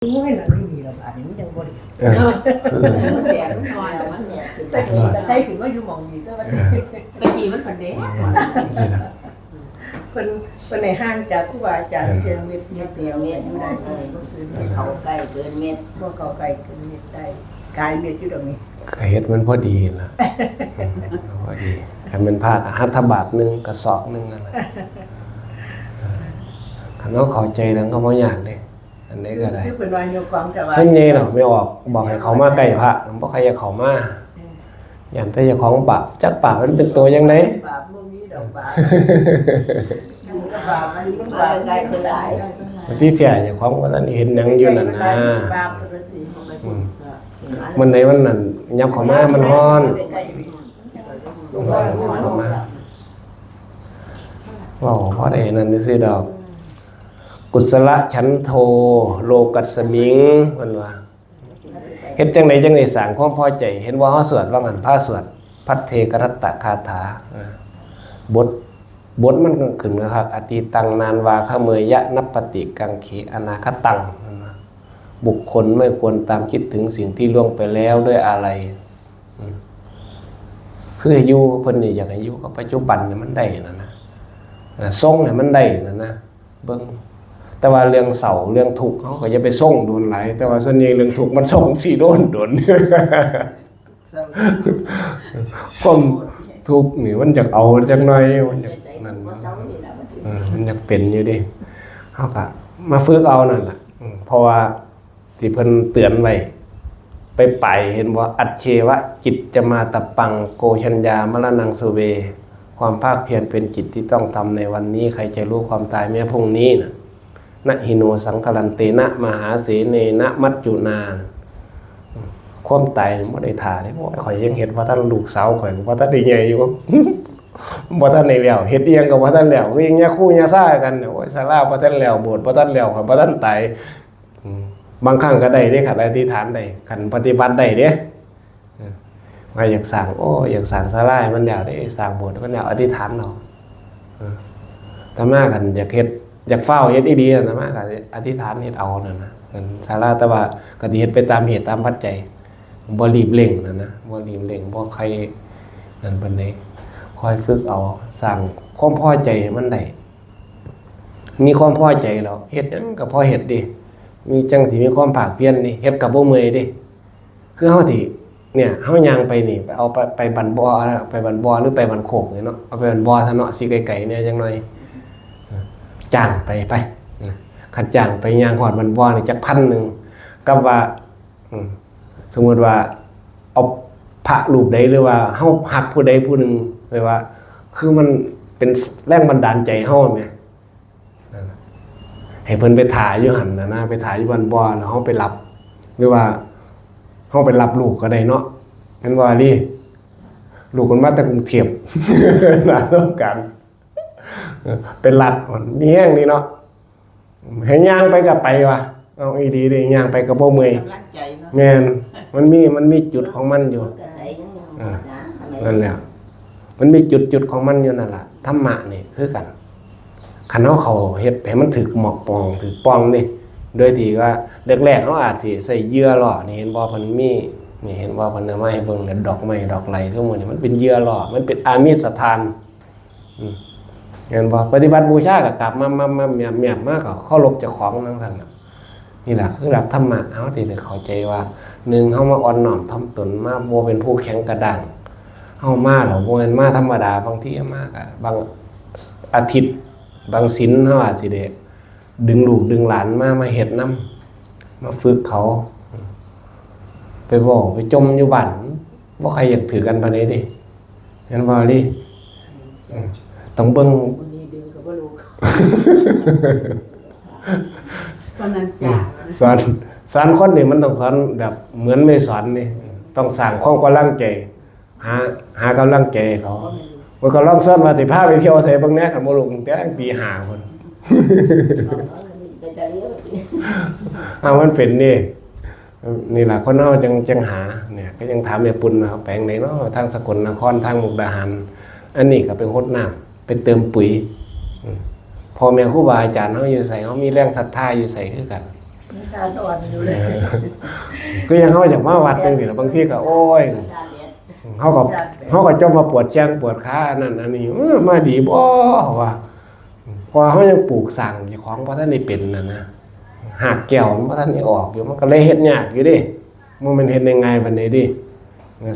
ไม่น่ะไม่มีหรอกอันนี้มันยังบ่ได้มันแดดมันนอนมันแดดแต่ใครถึงว่าอยู่หม่องนี้ซะว่าตะกี้มันเป็นแดดเพิ่นในห้างจากครูบาอาจารย์เพียงเม็ดอยู่ได้ก็คือเขาใกล้เกินเม็ดบ่เขาใกล้เกินเม็ดได้กายเม็ดอยู่ตรงนี้เฮ็ดมันพอดีล่ะพอดีให้มันพาดหัตถบาทนึงกระสอบนึงนั่นแหละคันเฮาเข้าใจนั้นก็บ่ยากเด้อันนี้ก็ได้คือเป็นว่าโยกองจะว่าซึ่งนี่เนาะไม่ออกบอกให้เขามาใกล้พระบ่ใครจะเข้ามาอย่างแต่เจ้าของบาปจักบาปมันเป็นตัวจังได๋บาปบ่มีดอกบาปบาปมันบาปใกล้ก็ได้บางทีเสียเจ้าของว่าท่านเห็นหยังอยู่นั่นนะบาปเป็นสิมันไหนมันนั่นยับเข้ามามันฮ้อนเข้ามาว้าวพอได้นั่นซื่อดอกกุศลฉันโทโลกัสสมิงเพิ่นว่าเฮ็ดจังไดจังได๋สร้างความพอใจเห็นว่าเฮาสวดว่างั้นพาสวดพัทเทกรัตตคาถาบทมันก็ขึ้นนะครับอติตังนานวาขเมยะนัปปติกังเขอนาคตังบุคคลไม่ควรตามคิดถึงสิ่งที่ล่วงไปแล้วด้วยอะไรคืออยู่เพิ่นนี่อยากให้อยู่กับปัจจุบันนี่มันได้นั่นนะทรงให้มันได้นั่นนะเบิ่งแต่ว่าเรื่องเศร้าเรื่องทุกข์เขาก็จะไปส่งโดนหลายแต่ว่าส่วนใหญ่เรื่องทุกข์มันส่งสิโดนความทุกข์นี่มันอยากเอาจักหน่อยมันอยากนั่นมันอยากเป็นอยู่ดิเฮาก็มาฝึกเอานั่นล่ะเพราะว่าที่เพิ่นเตือนไว้ไปเห็นว่าอัจเชวะจิตจะมาตับปังโกชัญญามรณังสุเวความภาคเพียรเป็นจิตที่ต้องทำในวันนี้ใครจะรู้ความตายแม้พรุ่งนี้น่ะนะหิโนสังคลันเตนะมหาเสเนนะมัจจุนาความตายบ่ได้ท่าเด้ข่อยยังเฮ็ดว่าท่านลูกสาวข่อยว่าท่านได้ใหญ่อยู่บ่ทันได้แล้วเฮ็ดอีหยังก็บ่ทันแล้วคือยังยาคู่ยาซ่ากันโอ้ยศาลาบ่ทันแล้วโบสถ์บ่ทันแล้วข่อยบ่ทันตายบางครั้งก็ได้เด้คันอธิษฐานได้คันปฏิบัติได้เด้ว่าอยากสร้างอยากสร้างศาลาให้มันแล้วได้สร้างโบสถ์มันแล้วอธิษฐานเอาถ้ามากันอยากเฮ็ดอยากเฝ้าเฮ็ดดีๆนะมาก็อธิษฐานเฮ็ดเอานั่นนะศาลาแต่ว่าก็สิเฮ็ดไปตามเหตุตามปัจจัยบ่รีบเร่งนั่นนะบ่รีบเร่งบ่ใครนั่นปานใดคอยฝึกเอาสร้างความพอใจให้มันได้มีความพอใจแล้วเฮ็ดหยังก็พอเฮ็ดดิมีจังสิมีความภาคเพียรนี่เฮ็ดก็บ่เมื่อยดิคือเฮาสิเนี่ยเฮาย่างไปนี่ไปเอาไปบันบ่อไปบันบ่อหรือไปบันโคกนี่เนาะเอาไปบันบ่อซะเนาะสิไกลๆเนี่ยจังหน่อยจ้างไปคันจ้างไปย่างฮอดบันบ่อนี่จัก1,000กับว่าสมมุติว่าเอาพระรูปใดหรือว่าเฮาฮักผู้ใดผู้หนึ่งแปลว่าคือมันเป็นแรงบันดาลใจเฮาแม่ให้เพิ่นไปถ่ายอยู่หั่นนะไปถ่ายอยู่บันบ่อแล้วเฮาไปรับหรือว่าเฮาไปรับลูกก็ได้เนาะแม่นว่าดิลูกมันมาแต่กรุงเทพน่าต้องการเป็นรัดมีแห้งนี่เนาะให้ย่างไปก็ไปว่ะเอาอีดีเด้ย่างไปก็บ่เมื่อยแม่นมันมีจุดของมันอยู่นั่นแหละมันมีจุดของมันอยู่นั่นล่ะธรรมะนี่คือกันคันเขาเฮ็ดให้มันถึกหมอกปองถึกปองนี่โดยที่ว่าแรกๆเขาอาจสิใส่เหยื่อล่อนี่เห็นบ่เพิ่นมีนี่เห็นบ่เพิ่นเอามาให้เบิ่งดอกไม้ดอกไหลซุมื้อนี้มันเป็นเหยื่อล่อมันเป็นอามิสทานเห็นบ่ปฏิบัติบูชาก็กลับมาแม่ๆมาก็เคารพเจ้าของจังซั่นน่ะนี่ล่ะคือหลักธรรมะเฮาที่ได้เข้าใจว่า1เฮามาอ่อนน้อมถ่อมตนมาบ่เป็นผู้แข็งกระด้างเฮามาแล้วบ่แม่นมาธรรมดาบางทีมาก็บางอาทิตย์บางศีลเฮาอาจสิได้ดึงลูกดึงหลานมาเฮ็ดนำมาฝึกเขาไปบอกไปจมอยู่บ้านบ่ใครอยากถือกันปานใดเด้เห็นบ่ลิต้องเบิ่งดึงก็บ่รู้ตอนนั้นจ้ะสอนคนนี่มันต้องสอนแบบเหมือนไม่สอนนี่ต้องสร้างความกำลังใจหากำลังใจเขามันก็ลองสอนว่าสิพาไปเที่ยวไสบางแน่คันบ่ลงแต่ปี5พุ่นมันเป็นนี่ล่ะคนเฮาจังหาเนี่ยก็ยังถามแม่ปุ่นว่าแปลงไหนเนาะทางสกลนครทางมุกดาหารอันนี้ก็เป็นรดน้ำไปเติมปุ๋ยพ่อแม่ครูบาอาจารย์เฮาอยู่ไสเฮามีแรงศรัทธาอยู่ไสคือกัน ตาอ่อนอยู่เลย คือยังเฮาอยากมาวัดจังซี่ล่ะบางทีก็โอ้ยเฮาก็จมมาปวดแข้งปวดขาอันนั้นอันนี้มาดีบ่ว่าพอเฮายังปลูกสร้างเจ้าของบ่ทันได้เป็นน่ะนะหากแก้วมันบ่ทันได้ออกอยู่มันก็เลยเฮ็ดยากอยู่เด้บ่แม่นเฮ็ดง่ายๆปานใดดิ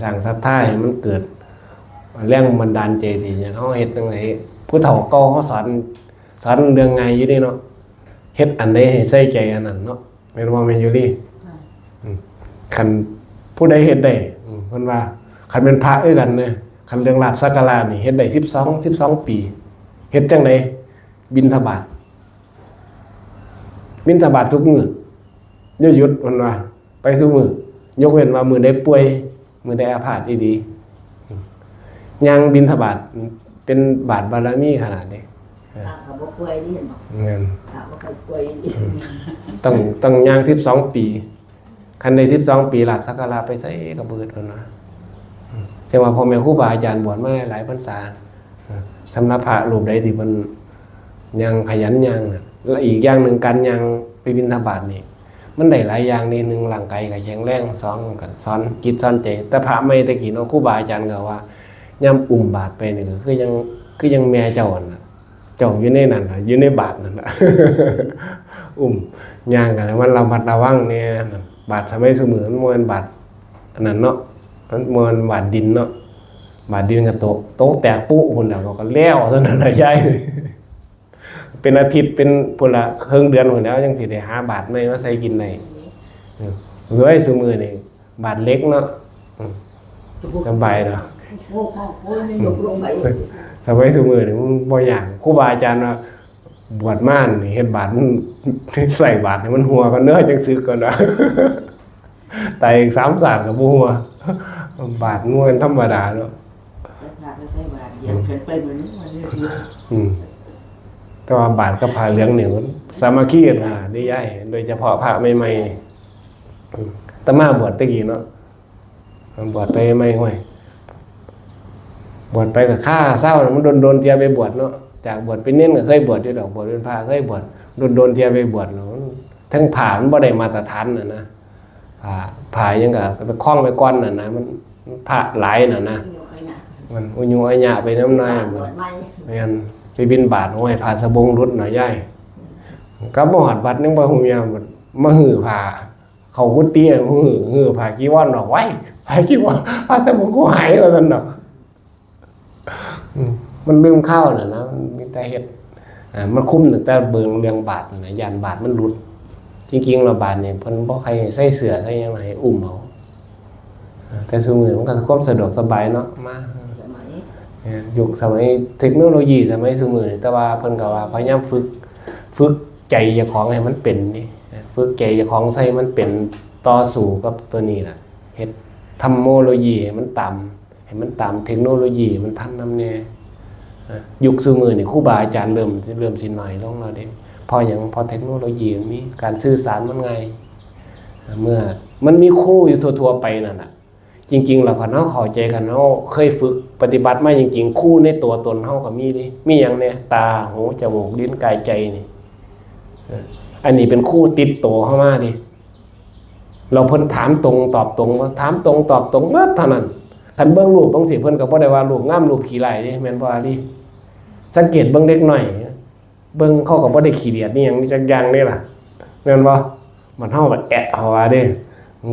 สร้างศรัทธาให้มันเกิดแรงบันดาลใจดีอย่างเฮาเฮ็ดจังไดผู้เฒ่าเก่าเขาสอนเรื่องง่ายอยู่เด้เนาะเฮ็ดอันใดให้ใส่ใจอันนั้นเนาะแม่นบ่แม่นอยู่ดิคันผู้ใดเฮ็ดได้เพิ่นว่าคันเป็นพระคือกันเด้คันเรื่องลาภสักการะนี่เฮ็ดได้12ปีเฮ็ดจังไดบิณฑบาตทุกมื้ออย่าหยุดเพิ่นว่าไปทุกมื้อยกเว้นว่ามื้อใดป่วยมื้อใดอาพาธดีๆย่างบิณฑบาตเป็นบาตรบารมีขนาดนี้เขาบ่ป่วยนี่เห็นบ่แม่น เขาบ่ค่อยป่วยนี่ ต้องย่าง12ปีคันได้12ปีลาภสักการะไปใส่กระเบิดเพิ่นว่าแต่ว่าพ่อแม่ครูบาอาจารย์บวชมาหลายพรรษาสำนักพระรูปใดที่เพิ่นยังขยันยังและอีกอย่างหนึ่งการยังไปบิณฑบาตนี่มันได้หลายอย่างนี่หนึ่งร่างกายก็แข็งแรงสองก็สอนจิตสอนใจแต่พระไม่ตะกี้เนาะครูบาอาจารย์ก็ว่าย่ำอุ้มบาตรไปนี่ก็คือยังแม่เจ้าน่ะเจ้าอยู่ในนั้นน่ะอยู่ในบาตรนั่นน่ะ อุ้มย่างกันมันระมัดระวังเนี่ยบาตรสมัยสมือมันบ่แม่นบาตรอันนั้นเนาะมันบ่แม่นบาตรดินเนาะบาตรดินก็โตแตกปุ๊พุ่นแล้วก็แล้วเท่านั้นน่ะยายเป็นอาทิตย์เป็นพุ่นละครึ่งเดือนพุ่นแล้วจังสิได้หาบาตรใหม่มาใส่กินได้หรือไอ้ซุมื้อนี่บาตรเล็กเนาะสบายเนาะสมัยซุมื้อนี่มันบ่ยากครูบาอาจารย์ว่าบวชมานี่เฮ็ดบาตรมันใส่บาตรให้มันหัวกันเด้อจังสึกก่อนว่าแต่อีก3ศาสตร์ก็บ่หัวบาตรมันเป็นธรรมดาเนาะใส่บาตรอย่างเกินไปเหมือนมันแต่ว่าบาตรกับผ้าเหลืองนี่มันสามัคคีกันได้ย้ายโดยเฉพาะพระใหม่ๆตะมาบวชตะกี้เนาะบวชไปใหม่ห้วยบวชไปก็ค่าเศร้ามันโดนเทียไปบวชเนาะจากบวชเป็นเน้นก็เคยบวชอยู่ดอกบวชเป็นพระเคยบวชโดนเทียไปบวชเนาะทั้งผ่ามันบ่ได้มาตรฐานน่ะนะผ่ายังก็ไปคล้องไปก้อนน่ะนะมันผ่าหลายน่ะนะมันอุญุอัญญะไปน้ำนายเหมือนงั้นไปบิณฑบาตห้วยผ่าสบงรุดหน่อยย่ายกับมหัดวัดนึงบ่ฮู้ยามมาหื้อผ่าเขากุฏิหื้อผ่ากีวรดอกไว้ผ่ากีวรผ่าสบงกูหายว่าซั่นดอกมันลืมข้าวน่ะนะมันมีแต่เฮ็ดมันคุ้มตั้งแต่เบิ่งเรื่องบาตรน่ะย่านบาตรมันหลุดจริงๆแล้วบาตรนี่เพิ่นบ่ใครใส่เสื้อใส่หยังให้อุ้มเอาแต่ซุมื้อมันก็ความสะดวกสบายเนาะมายุคสมัยเทคโนโลยีสมัยซุมื้อแต่ว่าเพิ่นก็ว่าพยายามฝึกใจเจ้าของให้มันเป็นนี่ฝึกใจเจ้าของใส่มันเป็นต่อสู้กับตัวนี้ล่ะเฮ็ดธรรมโมโลยีให้มันตามให้มันตามเทคโนโลยีมันทันนำแน่ยุคซุมื้อนี่ครูบาอาจารย์เริ่มสิน้อยลงแล้วเด้พอหยังพอเทคโนโลยีมีการสื่อสารมันง่ายเมื่อมันมีครูอยู่ทั่วๆไปนั่นน่ะจริงๆแล้วคันเฮาเข้าใจกันเฮาเคยฝึกปฏิบัติมาจริงๆครูในตัวตนเฮาก็มีดิมีหยังแน่ตาหูจมูกลิ้นกายใจนี่อันนี้เป็นครูติดตัวเฮามาดิเราเพิ่นถามตรงตอบตรงว่าถามตรงตอบตรงเบิดเท่านั้นคันเบิ่งรูปบางสิเพิ่นก็บ่ได้ว่ารูปงามรูปขี้ไร่ดิแม่นบ่อาลีสังเกตเบิ่งเด็กน้อยเบิ่งเขาก็บ่ได้ขี้เดียดนี่หยังจักอย่างนี่ล่ะแม่นบ่มันเฮาก็แอะเฮาว่าเด้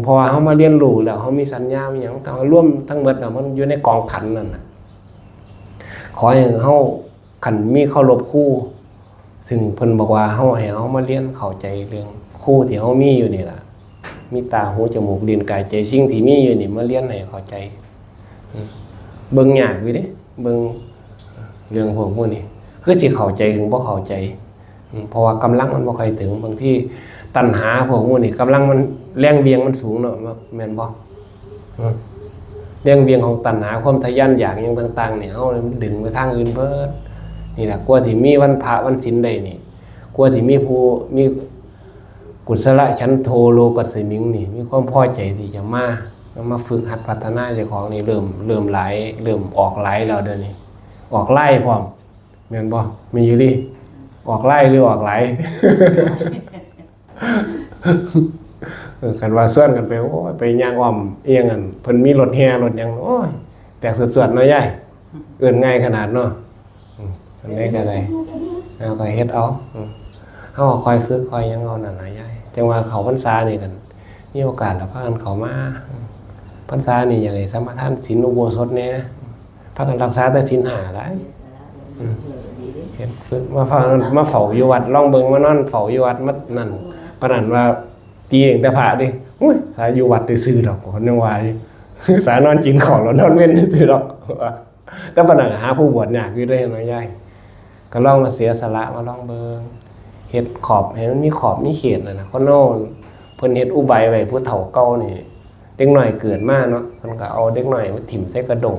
เพราะว่าเฮามาเรียนรู้แล้วเฮามีสัญญามีหยังก็รวมทั้งหมดน่ะมันอยู่ในกองขันนั่นน่ะขอให้เฮาคันมีเคารพครูซึ่งเพิ่นบอกว่าเฮาให้เฮามาเรียนเข้าใจเรื่องครูที่เฮามีอยู่นี่ล่ะมีตาหูจมูกลิ้นกายใจสิ่งที่มีอยู่นี่มาเรียนให้เข้าใจเบิ่งยากอยู่เด้เบิ่งเรื่องพวกมื้อนี้คือสิเข้าใจถึงบ่เข้าใจเพราะว่ากำลังมันบ่ค่อยถึงบางทีตัณหาพวกมื้อนี้กำลังมันแรงเวียงมันสูงเนาะแม่นบ่แรงเวียงของตัณหาความทะยานอยากหยังต่างๆนี่เฮาดึงไปทางอื่นเบิดนี่ล่ะกว่าสิมีวันพระวันศีลได้นี่กว่าสิมีผู้มีกุศลฉันโทโลกัสสิมิงนี่มีความพอใจที่จะมาฝึกหัดพัฒนาเจ้าของนี่เริ่มหลายเริ่มออกหลายแล้วเดี๋ยวนี้ออกไล่พร้อมแม่นบ่มีอยู่ดิออกไล่หรือออกหลาย กันว่าส่วนกันไปโอ้ยไปย่างอ้อมเอียงกันเพิ่นมีรถแห่รถหยังโอ้ยแตกสวดๆเนาะยายเอิ้นง่ายขนาดเนาะอันนี้ก็ได้เอาก็เฮ็ดเอาเฮาคอยฝึกคอยหยังเอานั่นน่ะยายจังว่าเขาพรรษานี่กันมีโอกาสแล้วพากันเข้ามาพรรษานี่อย่างไอ้สมาทานศีลอุโบสถเนี่ยพากันรักษาแต่ศีล5หลายเฮ็ดฝึกมาพากันมาเฝ้าอยู่วัดลองเบิ่งมานอนเฝ้าอยู่วัดมัดนั่นปานนั้นว่าตีเองแต่พระดิอุ้ยสายอยู่วัดซื่อๆดอกคนยังว่าอยู่ สายนอนกินของแล้วนอนเว้นซื่อๆดอกแต่ปานนั้นหาผู้บวชยากอยู่เด้น้อยใหญ่ก็ลองมาเสียสละมาลองเบิ่งเฮ็ดขอบให้มันมีขอบมีเขตน่ะคนโน้นเพิ่นเฮ็ดอุบายไว้ผู้เฒ่าเก่านี่เด็กน้อยเกิดมาเนาะเพิ่นก็เอาเด็กน้อยมาถิ่มใส่กระดง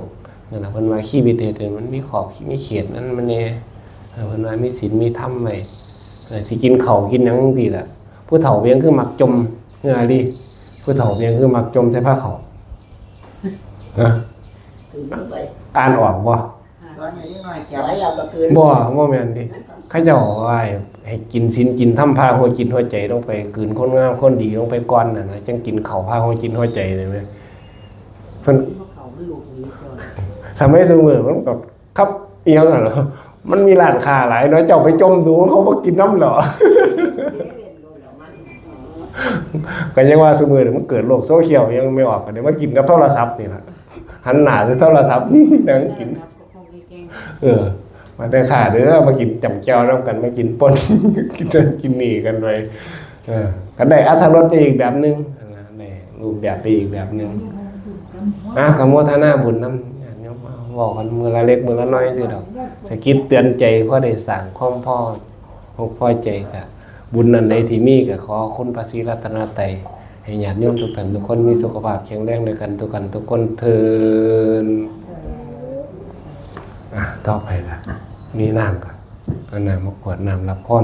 นั่นน่ะเพิ่นว่าชีวิตเฮ็ดให้มันมีขอบมีเขตนั้นมันแน่เพิ่นว่ามีศีลมีธรรมไว้สิกินข้าวกินหยังจังซี่ล่ะผู้เฒ่าเพียงคือมักจมเหงื่อดิผู้เฒ่าเพียงคือมักจมใส่ผ้าขาวฮะอ่านออกบ่ ตอนนี้น้อยจับ บ่แม่นดิเขาเจ้าว่าให้กินศีลกินธรรมพาหัวจิตหัวใจลงไปกลืนคนงามคนดีลงไปก่อนน่ะนะจังกินข้าวพาหัวจิตหัวใจได้แม่เพิ่นสมัยซุมื้อมันก็ครับอีหยังน่ะเหรอมันมีร้านค้าหลายเนาะเจ้าไปจมดูเขาบ่กินน้ำเหรอ ก็ยังว่าซุมื้อนี้มันเกิดโลกโซเชียลยังไม่ออกก็ได้มากินกับโทรศัพท์นี่ล่ะหันหน้าใส่โทรศัพท์นั่งกินมาได้ค่ะเด้อมากินจำแจ่วนำกันมากินป่น กินนั่นกินนี่กันไปก็ได้อรรถรสไปอีกแบบนึงนะได้รูปแบบไปอีกแบบนึงขโมทนาบุญนำญาติโยมเว้ากันมื้อละเล็กมื้อละน้อยซื่อดอกสะกิดเตือนใจพอได้สร้างความพอใจก็บุญนั้นใดที่มีก็ขอคุณพระศรีรัตนตรัยให้ญาติโยมทุกท่านทุกคนมีสุขภาพแข็งแรงด้วยกันทุกกันทุกคนเทอญต่อไปล่ะมีน้ำก่อนเอาน้ำมากรวดน้ำรับพร